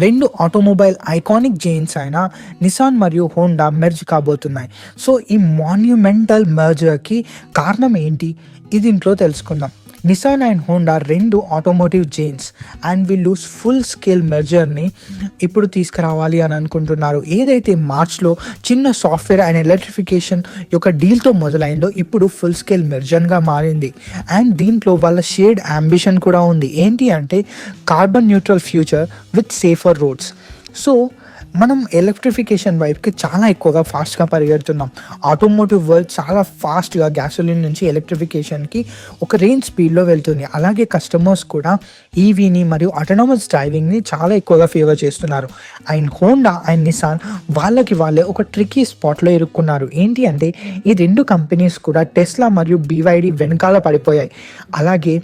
రెండు automobile iconic Giants అయిన Nissan మరియు హోండా మెర్జ్ కాబోతున్నాయి. సో ఈ మాన్యుమెంటల్ మెర్జర్కి కారణం ఏంటి, ఇది దీంట్లో తెలుసుకుందాం. నిసాన్ అండ్ హోండా రెండు ఆటోమోటివ్ జైంట్స్ అండ్ వీళ్ళు ఫుల్ స్కేల్ మెర్జర్ని ఇప్పుడు తీసుకురావాలి అని అనుకుంటున్నారు. ఏదైతే మార్చ్లో చిన్న సాఫ్ట్వేర్ అండ్ ఎలక్ట్రిఫికేషన్ యొక్క డీల్తో మొదలైందో ఇప్పుడు ఫుల్ స్కేల్ మెర్జర్గా మారింది. అండ్ దీంట్లో వాళ్ళ షేర్డ్ అంబిషన్ కూడా ఉంది. ఏంటి అంటే carbon neutral future with safer roads. So మనం ఎలక్ట్రిఫికేషన్ వైపుకి చాలా ఎక్కువగా ఫాస్ట్గా పరిగెడుతున్నాం. ఆటోమోటివ్ వరల్డ్ చాలా ఫాస్ట్గా గ్యాసోలిన్ నుంచి ఎలక్ట్రిఫికేషన్కి ఒక రేంజ్ స్పీడ్లో వెళ్తుంది. అలాగే కస్టమర్స్ కూడా ఈవీని మరియు ఆటోనమస్ డ్రైవింగ్ని చాలా ఎక్కువగా ఫేవర్ చేస్తున్నారు. అండ్ హోండా అండ్ నిసాన్ వాళ్ళే ఒక ట్రికీ స్పాట్లో ఇరుక్కున్నారు. ఏంటి అంటే ఈ రెండు కంపెనీస్ కూడా టెస్లా మరియు BYD వెనకాల పడిపోయాయి. అలాగే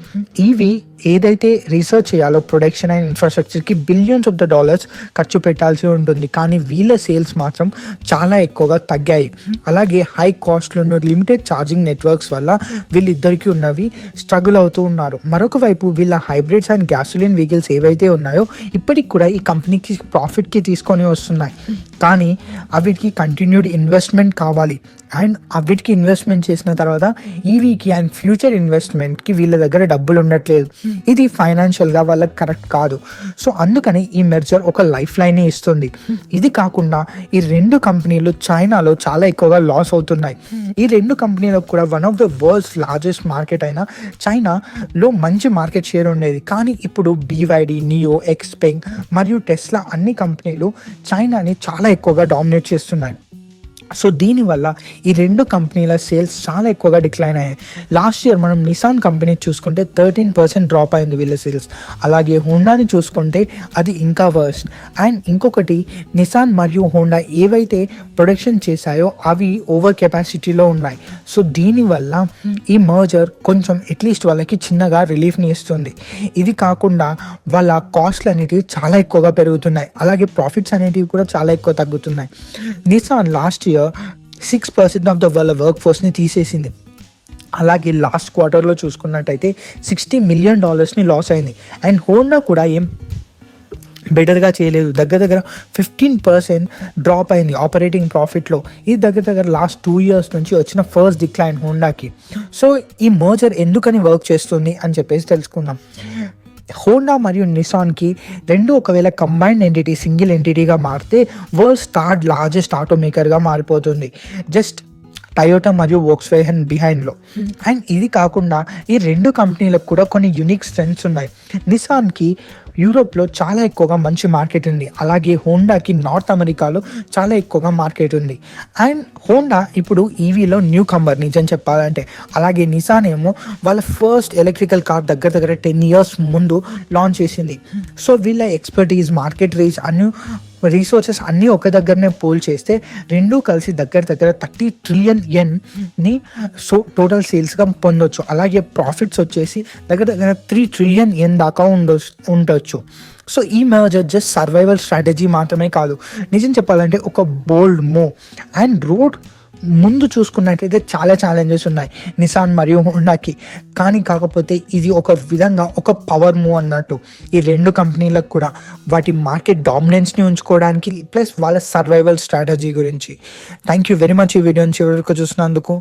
ఈవీ ఏదైతే రీసెర్చ్ చేయాలో ప్రొడక్షన్ అండ్ ఇన్ఫ్రాస్ట్రక్చర్కి బిలియన్స్ ఆఫ్ ద డాలర్స్ ఖర్చు పెట్టాల్సి ఉంటుంది. కానీ వీళ్ళ సేల్స్ మాత్రం చాలా ఎక్కువగా తగ్గాయి. అలాగే హై కాస్ట్లో లిమిటెడ్ ఛార్జింగ్ నెట్వర్క్స్ వల్ల వీళ్ళిద్దరికీ ఉన్నవి స్ట్రగుల్ అవుతూ ఉన్నారు. మరొక వైపు వీళ్ళ హైబ్రిడ్స్ అండ్ గ్యాసోలిన్ వెహికల్స్ ఏవైతే ఉన్నాయో ఇప్పటికి కూడా ఈ కంపెనీకి ప్రాఫిట్కి తీసుకొని వస్తున్నాయి. కానీ అవిటికి కంటిన్యూడ్ ఇన్వెస్ట్మెంట్ కావాలి. అండ్ అవిటికి ఇన్వెస్ట్మెంట్ చేసిన తర్వాత ఈవీకి అండ్ ఫ్యూచర్ ఇన్వెస్ట్మెంట్కి వీళ్ళ దగ్గర డబ్బులు ఉండట్లేదు. ఇది ఫైనాన్షియల్గా వాళ్ళకి కరెక్ట్ కాదు. సో అందుకని ఈ మెర్జర్ ఒక లైఫ్ లైనే ఇస్తుంది. ఇది కాకుండా ఈ రెండు కంపెనీలు చైనాలో చాలా ఎక్కువగా లాస్ అవుతున్నాయి. ఈ రెండు కంపెనీలకు కూడా one of the world's largest market అయిన చైనాలో మంచి మార్కెట్ షేర్ ఉండేది. కానీ ఇప్పుడు BYD, నియో, ఎక్స్పెంగ్ మరియు టెస్లా అన్ని కంపెనీలు చైనాని చాలా ఎక్కువగా డామినేట్ చేస్తున్నాయి. సో దీనివల్ల ఈ రెండు కంపెనీల సేల్స్ చాలా ఎక్కువగా డిక్లైన్ అయ్యాయి. లాస్ట్ ఇయర్ మనం నిసాన్ కంపెనీ చూసుకుంటే 13% డ్రాప్ అయింది వీళ్ళ సేల్స్. అలాగే హోండాని చూసుకుంటే అది ఇంకా వర్స్ట్. అండ్ ఇంకొకటి నిసాన్ మరియు హోండా ఏవైతే ప్రొడక్షన్ చేశాయో అవి ఓవర్ కెపాసిటీలో ఉన్నాయి. సో దీనివల్ల ఈ మర్జర్ కొంచెం అట్లీస్ట్ వాళ్ళకి చిన్నగా రిలీఫ్ని ఇస్తుంది. ఇది కాకుండా వాళ్ళ కాస్ట్లు అనేటివి చాలా ఎక్కువగా పెరుగుతున్నాయి. అలాగే ప్రాఫిట్స్ అనేటివి కూడా చాలా ఎక్కువ తగ్గుతున్నాయి. Nissan last year 6% of the వాళ్ళ వర్క్ ఫోర్స్ని తీసేసింది. అలాగే లాస్ట్ క్వార్టర్లో చూసుకున్నట్టయితే $60 million లాస్ అయింది. అండ్ హోండా కూడా ఏం బెటర్గా చేయలేదు. దగ్గర 15% డ్రాప్ అయింది ఆపరేటింగ్ ప్రాఫిట్లో. ఇది దగ్గర లాస్ట్ 2 years నుంచి వచ్చిన ఫస్ట్ డిక్లైన్ హోండాకి. సో ఈ మర్జర్ ఎందుకని వర్క్ చేస్తుంది అని చెప్పేసి తెలుసుకుందాం. హోండా మరియు నిసాన్కి రెండు ఒకవేళ కంబైన్డ్ ఎంటిటీ సింగిల్ ఎంటిటీగా మారితే వరల్డ్స్ థర్డ్ లార్జెస్ట్ ఆటోమేకర్గా మారిపోతుంది, జస్ట్ టయోటా మరియు వోక్స్‌వ్యాగన్ బిహైండ్లో. అండ్ ఇది కాకుండా ఈ రెండు కంపెనీలకు కూడా కొన్ని యూనిక్ స్ట్రెంగ్త్స్ ఉన్నాయి. నిసాన్కి యూరోప్లో చాలా ఎక్కువగా మంచి మార్కెట్ ఉంది. అలాగే హోండాకి నార్త్ అమెరికాలో చాలా ఎక్కువగా మార్కెట్ ఉంది. అండ్ హోండా ఇప్పుడు ఈవీలో న్యూ కమర్ నిజం చెప్పాలంటే. అలాగే నిసాన్ ఏమో వాళ్ళ ఫస్ట్ ఎలక్ట్రికల్ కార్ దగ్గర 10 years ముందు లాంచ్ చేసింది. సో వీళ్ళ ఎక్స్పర్టీస్, మార్కెట్ రీచ్ అన్ని రీసోర్సెస్ అన్నీ ఒక దగ్గరనే పోల్ చేస్తే రెండూ కలిసి దగ్గర 30 trillion yen సో టోటల్ సేల్స్గా పొందొచ్చు. అలాగే ప్రాఫిట్స్ వచ్చేసి దగ్గర 3 trillion yen దాకా ఉండొచ్చు. సో ఈ మెర్జర్ జస్ట్ సర్వైవల్ స్ట్రాటజీ మాత్రమే కాదు, నిజం చెప్పాలంటే ఒక బోల్డ్ మూవ్. అండ్ రోడ్ ముందు చూసుకున్నట్లయితే చాలా ఛాలెంజెస్ ఉన్నాయి నిసాన్ మరియు హోండాకి. కానీ కాకపోతే ఇది ఒక విధంగా ఒక పవర్ మూవ్ అన్నట్టు ఈ రెండు కంపెనీలకు కూడా వాటి మార్కెట్ డామినెన్స్ని ఉంచుకోవడానికి ప్లస్ వాళ్ళ సర్వైవల్ స్ట్రాటజీ గురించి. థ్యాంక్ యూ వెరీ మచ్ ఈ వీడియోని చివరికి చూసినందుకు.